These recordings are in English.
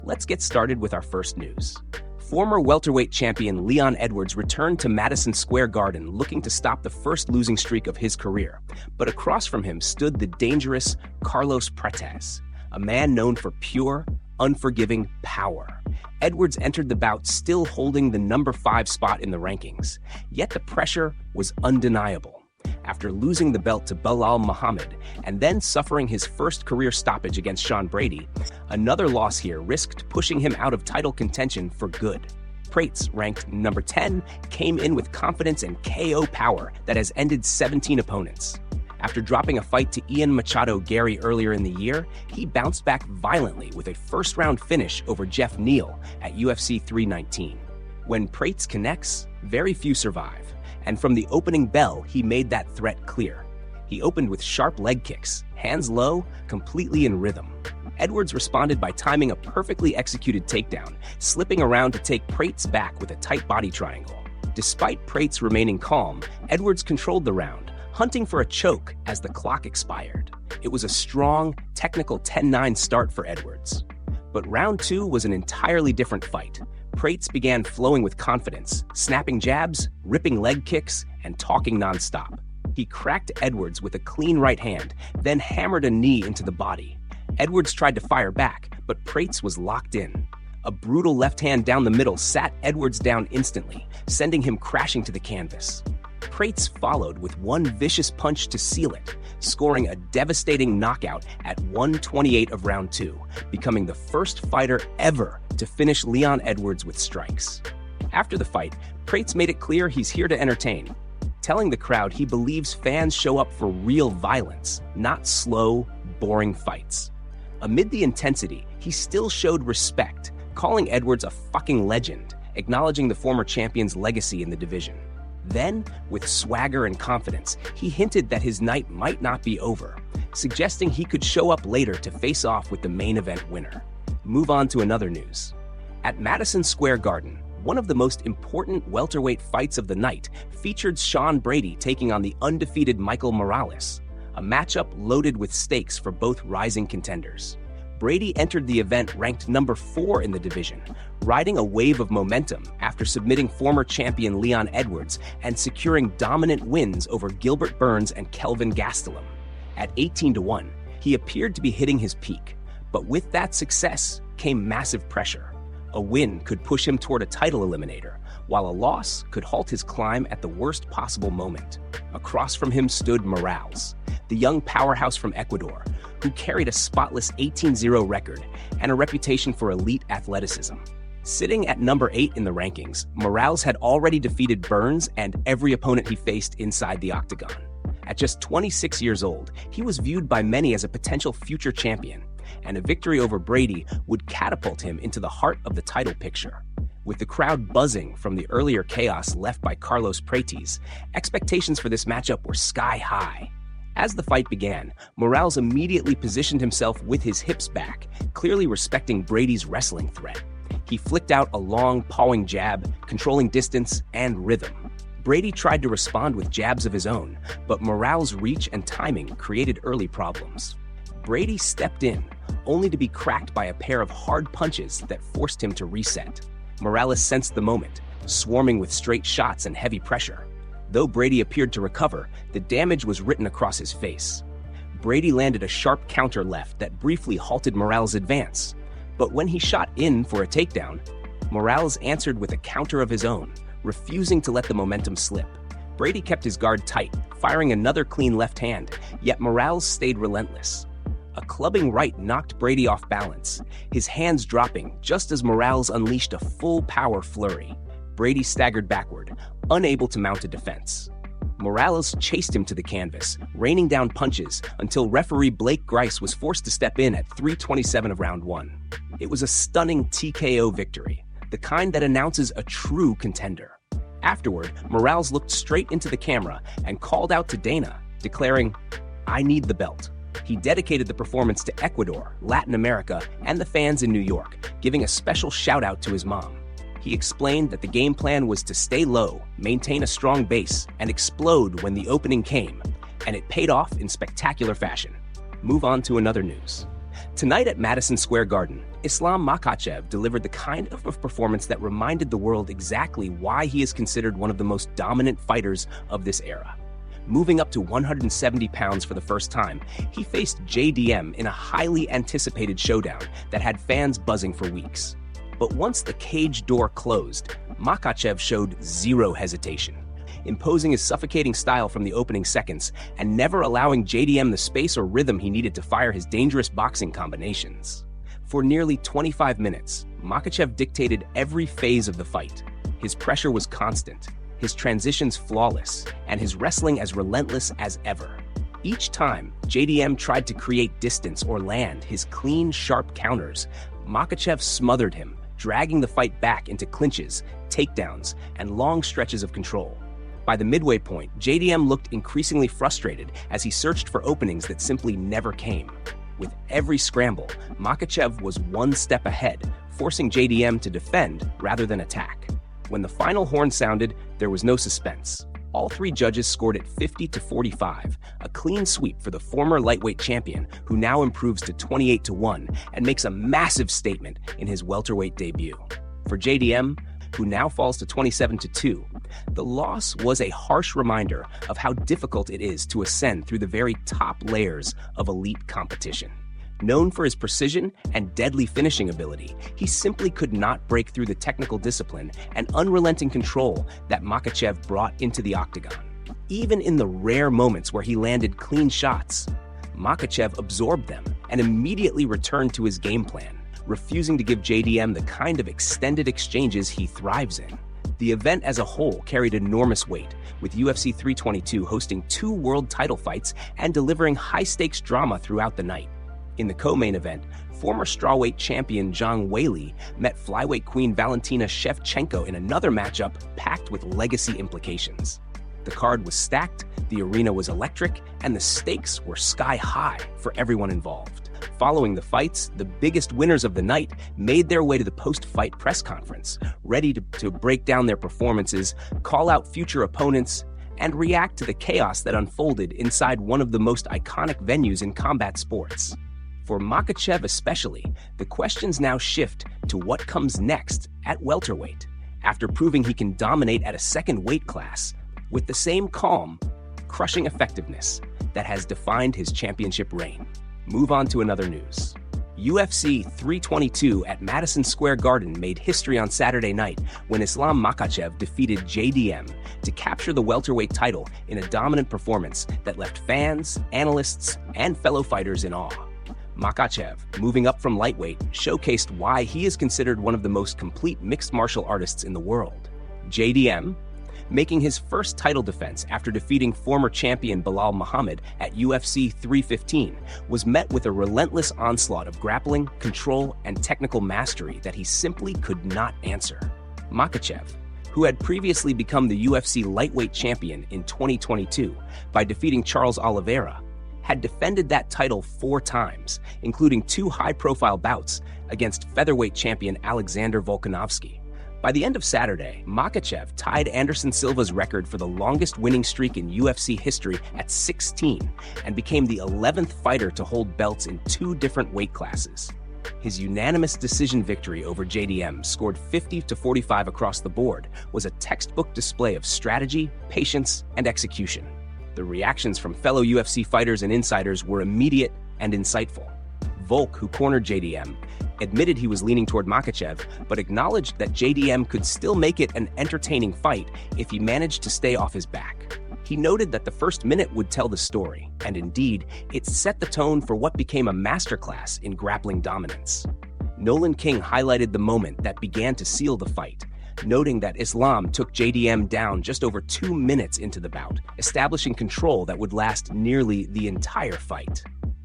Let's get started with our first news. Former welterweight champion Leon Edwards returned to Madison Square Garden looking to stop the first losing streak of his career. But across from him stood the dangerous Carlos Prates, a man known for pure, unforgiving power. Edwards entered the bout still holding the number 5 spot in the rankings, yet the pressure was undeniable. After losing the belt to Belal Muhammad and then suffering his first career stoppage against Sean Brady, another loss here risked pushing him out of title contention for good. Prates, ranked number 10, came in with confidence and KO power that has ended 17 opponents. After dropping a fight to Ian Machado Gary earlier in the year, he bounced back violently with a first-round finish over Jeff Neal at UFC 319. When Prates connects, very few survive. And from the opening bell, he made that threat clear. He opened with sharp leg kicks, hands low, completely in rhythm. Edwards responded by timing a perfectly executed takedown, slipping around to take Prates back with a tight body triangle. Despite Prates remaining calm, Edwards controlled the round, hunting for a choke as the clock expired. It was a strong, technical 10-9 start for Edwards. But round 2 was an entirely different fight. Prates began flowing with confidence, snapping jabs, ripping leg kicks, and talking nonstop. He cracked Edwards with a clean right hand, then hammered a knee into the body. Edwards tried to fire back, but Prates was locked in. A brutal left hand down the middle sat Edwards down instantly, sending him crashing to the canvas. Prates followed with one vicious punch to seal it, scoring a devastating knockout at 1:28 of round 2, becoming the first fighter ever to finish Leon Edwards with strikes. After the fight, Prates made it clear he's here to entertain, telling the crowd he believes fans show up for real violence, not slow, boring fights. Amid the intensity, he still showed respect, calling Edwards a fucking legend, acknowledging the former champion's legacy in the division. Then, with swagger and confidence, he hinted that his night might not be over, suggesting he could show up later to face off with the main event winner. Move on to another news. At Madison Square Garden, one of the most important welterweight fights of the night featured Sean Brady taking on the undefeated Michael Morales, a matchup loaded with stakes for both rising contenders. Brady entered the event ranked number 4 in the division, riding a wave of momentum after submitting former champion Leon Edwards and securing dominant wins over Gilbert Burns and Kelvin Gastelum. At 18-1, he appeared to be hitting his peak, but with that success came massive pressure. A win could push him toward a title eliminator, while a loss could halt his climb at the worst possible moment. Across from him stood Morales, the young powerhouse from Ecuador, who carried a spotless 18-0 record and a reputation for elite athleticism. Sitting at number 8 in the rankings, Morales had already defeated Burns and every opponent he faced inside the octagon. At just 26 years old, he was viewed by many as a potential future champion, and a victory over Brady would catapult him into the heart of the title picture. With the crowd buzzing from the earlier chaos left by Carlos Prates, expectations for this matchup were sky high. As the fight began, Morales immediately positioned himself with his hips back, clearly respecting Brady's wrestling threat. He flicked out a long, pawing jab, controlling distance and rhythm. Brady tried to respond with jabs of his own, but Morales' reach and timing created early problems. Brady stepped in, only to be cracked by a pair of hard punches that forced him to reset. Morales sensed the moment, swarming with straight shots and heavy pressure. Though Brady appeared to recover, the damage was written across his face. Brady landed a sharp counter left that briefly halted Morales' advance. But when he shot in for a takedown, Morales answered with a counter of his own, refusing to let the momentum slip. Brady kept his guard tight, firing another clean left hand, yet Morales stayed relentless. A clubbing right knocked Brady off balance, his hands dropping just as Morales unleashed a full power flurry. Brady staggered backward, unable to mount a defense. Morales chased him to the canvas, raining down punches until referee Blake Grice was forced to step in at 3:27 of round 1. It was a stunning TKO victory, the kind that announces a true contender. Afterward, Morales looked straight into the camera and called out to Dana, declaring, "I need the belt." He dedicated the performance to Ecuador, Latin America, and the fans in New York, giving a special shout-out to his mom. He explained that the game plan was to stay low, maintain a strong base, and explode when the opening came, and it paid off in spectacular fashion. Move on to another news. Tonight at Madison Square Garden, Islam Makhachev delivered the kind of performance that reminded the world exactly why he is considered one of the most dominant fighters of this era. Moving up to 170 pounds for the first time, he faced JDM in a highly anticipated showdown that had fans buzzing for weeks. But once the cage door closed, Makhachev showed zero hesitation, imposing his suffocating style from the opening seconds and never allowing JDM the space or rhythm he needed to fire his dangerous boxing combinations. For nearly 25 minutes, Makhachev dictated every phase of the fight. His pressure was constant, his transitions flawless, and his wrestling as relentless as ever. Each time JDM tried to create distance or land his clean, sharp counters, Makhachev smothered him, dragging the fight back into clinches, takedowns, and long stretches of control. By the midway point, JDM looked increasingly frustrated as he searched for openings that simply never came. With every scramble, Makhachev was one step ahead, forcing JDM to defend rather than attack. When the final horn sounded, there was no suspense. All three judges scored it 50-45, a clean sweep for the former lightweight champion, who now improves to 28-1 and makes a massive statement in his welterweight debut. For JDM, who now falls to 27-2, the loss was a harsh reminder of how difficult it is to ascend through the very top layers of elite competition. Known for his precision and deadly finishing ability, he simply could not break through the technical discipline and unrelenting control that Makhachev brought into the octagon. Even in the rare moments where he landed clean shots, Makhachev absorbed them and immediately returned to his game plan, refusing to give JDM the kind of extended exchanges he thrives in. The event as a whole carried enormous weight, with UFC 322 hosting 2 world title fights and delivering high-stakes drama throughout the night. In the co-main event, former strawweight champion Zhang Weili met flyweight queen Valentina Shevchenko in another matchup packed with legacy implications. The card was stacked, the arena was electric, and the stakes were sky-high for everyone involved. Following the fights, the biggest winners of the night made their way to the post-fight press conference, ready to break down their performances, call out future opponents, and react to the chaos that unfolded inside one of the most iconic venues in combat sports. For Makhachev especially, the questions now shift to what comes next at welterweight, after proving he can dominate at a second weight class with the same calm, crushing effectiveness that has defined his championship reign. Move on to another news. UFC 322 at Madison Square Garden made history on Saturday night when Islam Makhachev defeated JDM to capture the welterweight title in a dominant performance that left fans, analysts, and fellow fighters in awe. Makhachev, moving up from lightweight, showcased why he is considered one of the most complete mixed martial artists in the world. JDM, making his first title defense after defeating former champion Belal Muhammad at UFC 315, was met with a relentless onslaught of grappling, control, and technical mastery that he simply could not answer. Makhachev, who had previously become the UFC lightweight champion in 2022 by defeating Charles Oliveira, had defended that title 4 times, including 2 high-profile bouts against featherweight champion Alexander Volkanovski. By the end of Saturday, Makhachev tied Anderson Silva's record for the longest winning streak in UFC history at 16 and became the 11th fighter to hold belts in 2 different weight classes. His unanimous decision victory over JDM, scored 50-45 across the board, was a textbook display of strategy, patience, and execution. The reactions from fellow UFC fighters and insiders were immediate and insightful. Volk, who cornered JDM, admitted he was leaning toward Makhachev, but acknowledged that JDM could still make it an entertaining fight if he managed to stay off his back. He noted that the first minute would tell the story, and indeed, it set the tone for what became a masterclass in grappling dominance. Nolan King highlighted the moment that began to seal the fight, noting that Islam took JDM down just over 2 minutes into the bout, establishing control that would last nearly the entire fight.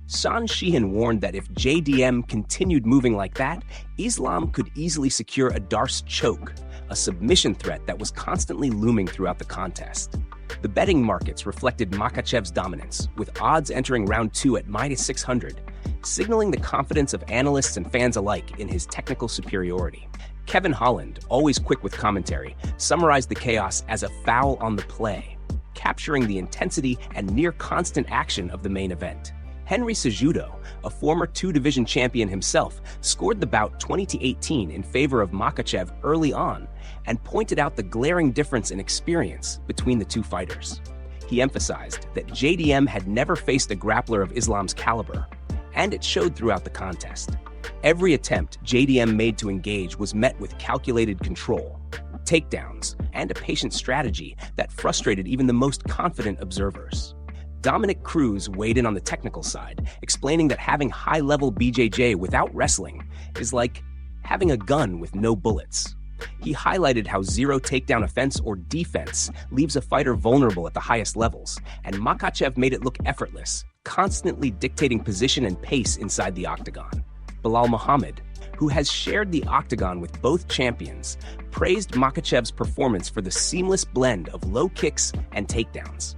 San Sheehan warned that if JDM continued moving like that, Islam could easily secure a Darce choke, a submission threat that was constantly looming throughout the contest. The betting markets reflected Makhachev's dominance, with odds entering round 2 at -600, signaling the confidence of analysts and fans alike in his technical superiority. Kevin Holland, always quick with commentary, summarized the chaos as a foul on the play, capturing the intensity and near constant action of the main event. Henry Cejudo, a former two-division champion himself, scored the bout 20-18 in favor of Makhachev early on and pointed out the glaring difference in experience between the two fighters. He emphasized that JDM had never faced a grappler of Islam's caliber, and it showed throughout the contest. Every attempt JDM made to engage was met with calculated control, takedowns, and a patient strategy that frustrated even the most confident observers. Dominic Cruz weighed in on the technical side, explaining that having high-level BJJ without wrestling is like having a gun with no bullets. He highlighted how zero takedown offense or defense leaves a fighter vulnerable at the highest levels, and Makhachev made it look effortless, constantly dictating position and pace inside the octagon. Belal Muhammad, who has shared the octagon with both champions, praised Makhachev's performance for the seamless blend of low kicks and takedowns.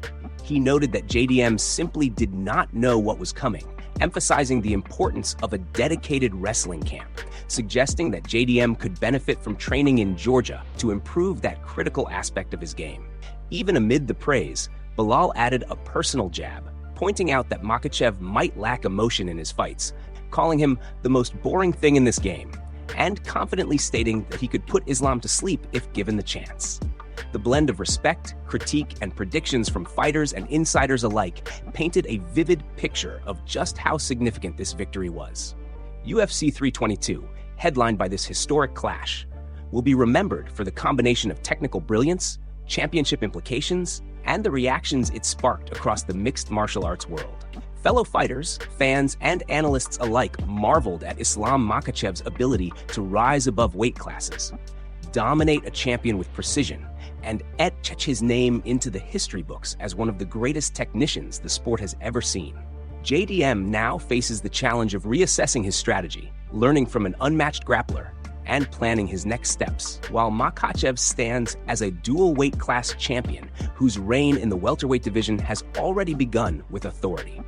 He noted that JDM simply did not know what was coming, emphasizing the importance of a dedicated wrestling camp, suggesting that JDM could benefit from training in Georgia to improve that critical aspect of his game. Even amid the praise, Belal added a personal jab, pointing out that Makhachev might lack emotion in his fights, calling him the most boring thing in this game, and confidently stating that he could put Islam to sleep if given the chance. The blend of respect, critique, and predictions from fighters and insiders alike painted a vivid picture of just how significant this victory was. UFC 322, headlined by this historic clash, will be remembered for the combination of technical brilliance, championship implications, and the reactions it sparked across the mixed martial arts world. Fellow fighters, fans, and analysts alike marveled at Islam Makhachev's ability to rise above weight classes, dominate a champion with precision, and etch his name into the history books as one of the greatest technicians the sport has ever seen. JDM now faces the challenge of reassessing his strategy, learning from an unmatched grappler, and planning his next steps, while Makhachev stands as a dual weight class champion whose reign in the welterweight division has already begun with authority.